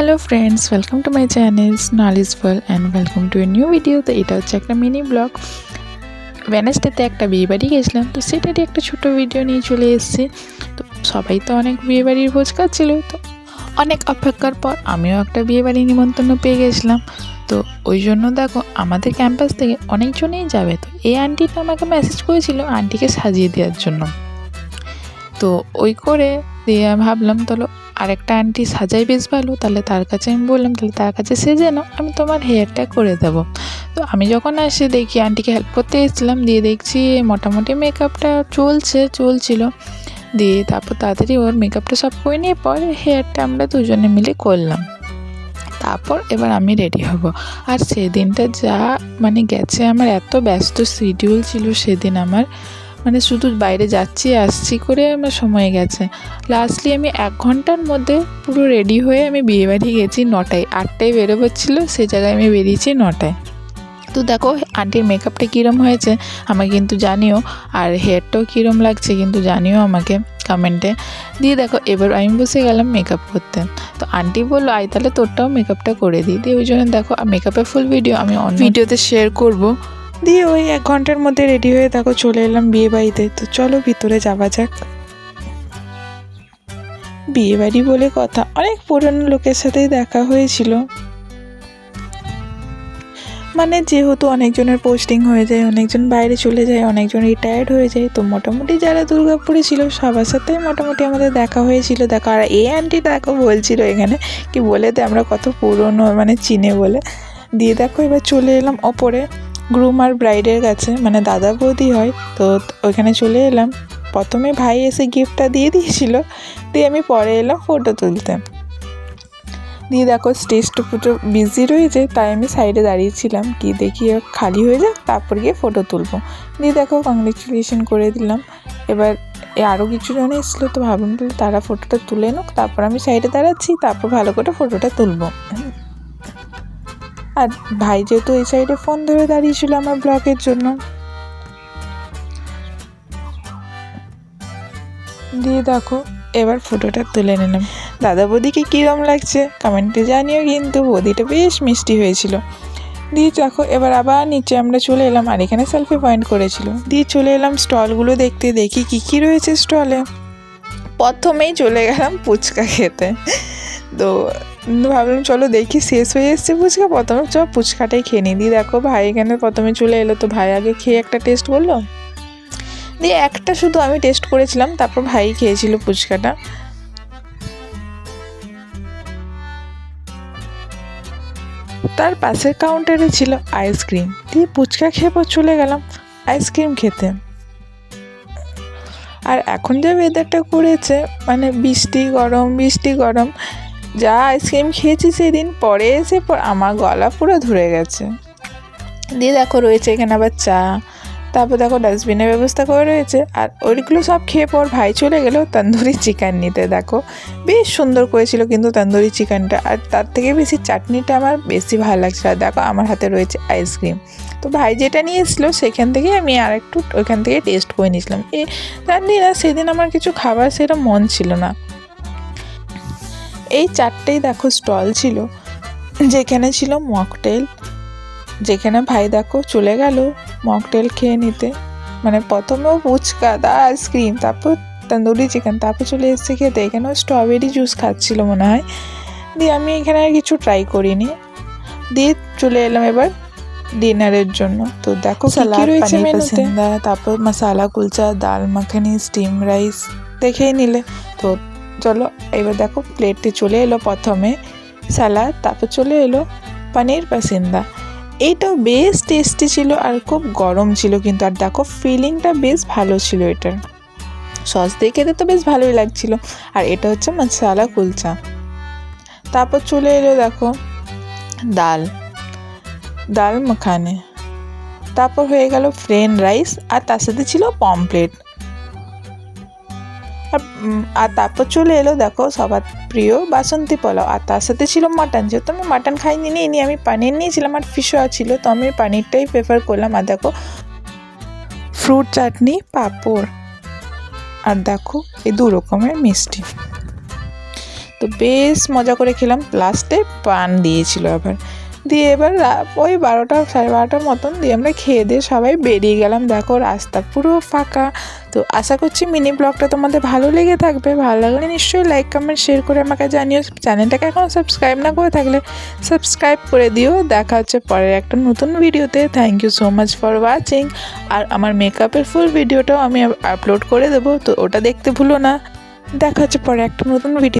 Hello friends, welcome to my channel knowledge world and welcome to a new video. তো এটা হচ্ছে একটা mini blog. ওয়েডনেসডেতে একটা বিয়েবাড়ি গেছিলাম, তো সেটারই একটা ছোটো ভিডিও নিয়ে চলে এসেছি। তো সবাই তো অনেক বিয়েবাড়ির ভোজ খাচ্ছিল, তো অনেক অপেক্ষার পর আমিও একটা বিয়েবাড়ি নিমন্ত্রণ পেয়ে গেছিলাম। তো ওই জন্য দেখো আমাদের ক্যাম্পাস থেকে অনেকজনেই যাবে। তো এই আন্টিটা আমাকে মেসেজ করেছিল আন্টিকে সাজিয়ে দেওয়ার জন্য। তো ওই করে দিয়ে ভাবলাম তাহলে আরেকটা আন্টি সাজাই বেশ ভালো, তাহলে তার কাছে আমি বললাম তাহলে তার কাছে সেজে নাও, আমি তোমার হেয়ারটা করে দেবো। তো আমি যখন আসি দেখি আন্টিকে হেল্প করতে এসেছিলাম, দিয়ে দেখছি মোটামুটি মেকআপটা চলছিল। দিয়ে তারপর তাড়াতাড়ি ওর মেকআপটা সব করে নিয়ে পরে হেয়ারটা আমরা দুজনে মিলে করলাম। তারপর এবার আমি রেডি হব। আর সেদিনটা যা গেছে, আমার এত ব্যস্ত শিডিউল ছিল সেদিন আমার, শুধু বাইরে যাচ্ছি আসছি করে আমার সময় গেছে। লাস্টলি আমি 1 ঘন্টার মধ্যে পুরো রেডি হয়ে আমি বিয়েবাড়ি গেছি 9টায়। 8টায় বেরোবো ছিল, সে জায়গায় আমি বেরিয়েছি 9টায়। তো দেখো আন্টির মেকআপটা কীরম হয়েছে আমাকে কিন্তু জানিও, আর হেয়ারটাও কীরম লাগছে কিন্তু জানিও আমাকে কমেন্টে। দিয়ে দেখো এবার আমি বসে গেলাম মেকআপ করতে। তো আন্টি বললো আয় তাহলে তোরটাও মেকআপটা করে দিই। দিয়ে ওই জন্য দেখো মেকআপের ফুল ভিডিও আমি অন্য ভিডিওতে শেয়ার করব। দিয়ে ওই 1 ঘন্টার মধ্যে রেডি হয়ে দেখো চলে এলাম বিয়ে বাড়িতে। তো চলো ভিতরে যাওয়া যাক। বিয়ে বাড়ি বলে কথা, অনেক পুরনো লোকের সাথেই দেখা হয়েছিল। যেহেতু অনেকজনের পোস্টিং হয়ে যায়, অনেকজন বাইরে চলে যায়, অনেকজন রিটায়ার্ড হয়ে যায়, তো মোটামুটি যারা দুর্গাপুরে ছিল সবার সাথেই মোটামুটি আমাদের দেখা হয়েছিল। দেখো আর এই আন্টি দেখো বলছিল এখানে কি বলে দে আমরা কত পুরনো চিনে বলে। দিয়ে দেখো এবার চলে এলাম ওপরে গ্রুম আর ব্রাইডের কাছে, দাদা বৌদি হয়। তো ওইখানে চলে এলাম। প্রথমে ভাই এসে গিফটটা দিয়ে দিয়েছিল, দিয়ে আমি পরে এলাম ফটো তুলতে। দিয়ে দেখো স্টেজটা পুরো বিজি রয়েছে, তাই আমি সাইডে দাঁড়িয়েছিলাম কি দেখি খালি হয়ে যাক তারপর গিয়ে ফটো তুলবো। দিয়ে দেখো কংগ্রেচুলেশন করে দিলাম। এবার আরও কিছু জন এসেছিলো, তো ভাবলাম তারা ফটোটা তুলে নোক, তারপর আমি সাইডে দাঁড়াচ্ছি, তারপর ভালো করে ফটোটা তুলবো। আর ভাই যেহেতু এই সাইডে ফোন ধরে দাঁড়িয়েছিল আমার ব্লগের জন্য। দিয়ে দেখো এবার ফটোটা তুলে নিলাম। দাদা বৌদিকে কীরকম লাগছে কমেন্টে জানিও, কিন্তু বৌদিটা বেশ মিষ্টি হয়েছিল। দিয়ে দেখো এবার আবার নিচে আমরা চলে এলাম, আর এখানে সেলফি পয়েন্ট করেছিল। দিয়ে চলে এলাম স্টলগুলো দেখতে, দেখি কী রয়েছে স্টলে। প্রথমেই চলে গেলাম ফুচকা খেতে। তো ভাবলাম চলো দেখি, শেষ হয়ে এসছে ফুচকা, প্রথমে ফুচকাটাই খেয়ে নিই। দিয়ে দেখো ভাই এখানে প্রথমে চলে এলো, তো ভাই আগে খেয়ে একটা টেস্ট করলো। দিয়ে একটা শুধু আমি টেস্ট করেছিলাম, তারপর ভাই খেয়েছিল ফুচকাটা। তার পাশের কাউন্টারে ছিল আইসক্রিম। দিয়ে ফুচকা খেয়ে পর চলে গেলাম আইসক্রিম খেতে। আর এখন যে ওয়েদারটা করেছে বৃষ্টি গরম, যা আইসক্রিম খেয়েছি সেদিন, পরে এসে আমার গলা পুরো ধরে গেছে। দিয়ে দেখো রয়েছে এখানে আবার চা, তারপর দেখো ডাস্টবিনের ব্যবস্থা করে রয়েছে। আর ওইগুলো সব খেয়ে পর ভাই চলে গেল তন্দুরি চিকেন নিতে। দেখো বেশ সুন্দর করেছিল কিন্তু তন্দুরি চিকেনটা, আর তার থেকে বেশি চাটনিটা আমার বেশি ভালো লাগছে। আর দেখো আমার হাতে রয়েছে আইসক্রিম। তো ভাই যেটা নিয়ে এসেছিলো সেখান থেকে আমি আর একটু ওইখান থেকে টেস্ট করে নিয়েছিলাম। জানি না সেদিন আমার কিছু খাবার সেটা মন ছিল না। এই 4টেই দেখো স্টল ছিল, যেখানে ছিল মকটেল, যেখানে ভাই দেখো চলে গেল মকটেল খেয়ে নিতে। প্রথমেও ফুচকা, আইসক্রিম, তারপর তন্দুরি চিকেন, তারপর চলে এসেছে খেতে। এখানেও স্ট্রবেরি জুস খাচ্ছিল মনে হয়। দিয়ে আমি এখানে আর কিছু ট্রাই করিনি। দিয়ে চলে এলাম এবার ডিনারের জন্য। তো দেখো সালাদ, পানির পাসিন্দা, তারপর মশালা কুলচা, ডাল মাখানি, স্টিম রাইস দেখেই নিলে। তো চলো এবার দেখো প্লেটে চলে এলো প্রথমে সালাদ, তারপর চলে এলো পানির পাসিন্দা। এইটাও বেশ টেস্টি ছিল আর খুব গরম ছিল কিন্তু। আর দেখো ফিলিংটা বেশ ভালো ছিল এটার, সস দিয়ে খেতে তো বেশ ভালোই লাগছিল। আর এটা হচ্ছে মশালা কুলচা। তারপর চলে এলো দেখো ডাল মাখানে, তারপর হয়ে গেল ফ্রেঞ্চ রাইস, আর তার সাথে ছিল পমপ্লেট। আর তারপর চলে এলো দেখো সবার প্রিয় বাসন্তী পোলাও, আর তার সাথে ছিল মাটন। যেহেতু আমি মাটন নিইনি, আমি পানির নিয়েছিলাম, আর ফিশও ছিল, তো আমি পানিরটাই প্রেফার করলাম। আর দেখো ফ্রুট চাটনি, পাঁপড়, আর দেখো এই 2 রকমের মিষ্টি। তো বেশ মজা করে খেলাম, লাস্টে পান দিয়েছিল আবার। দিয়ে এবার ওই 12টা 12:30টার মতন দিয়ে আমরা খেয়ে দিয়ে সবাই বেরিয়ে গেলাম। দেখো রাস্তা পুরো ফাঁকা। তো আশা করছি মিনি ব্লগটা তোমাদের ভালো লেগে থাকবে। ভালো লাগলে নিশ্চয়ই লাইক কমেন্ট শেয়ার করে আমাকে জানিও। চ্যানেলটাকে এখনও সাবস্ক্রাইব না করে থাকলে সাবস্ক্রাইব করে দিও। দেখা হচ্ছে পরের একটা নতুন ভিডিওতে। Thank you so much for watching. আর আমার মেকআপের ফুল ভিডিওটাও আমি আপলোড করে দেবো, তো ওটা দেখতে ভুলো না। দেখা হচ্ছে পরে একটা নতুন ভিডিও।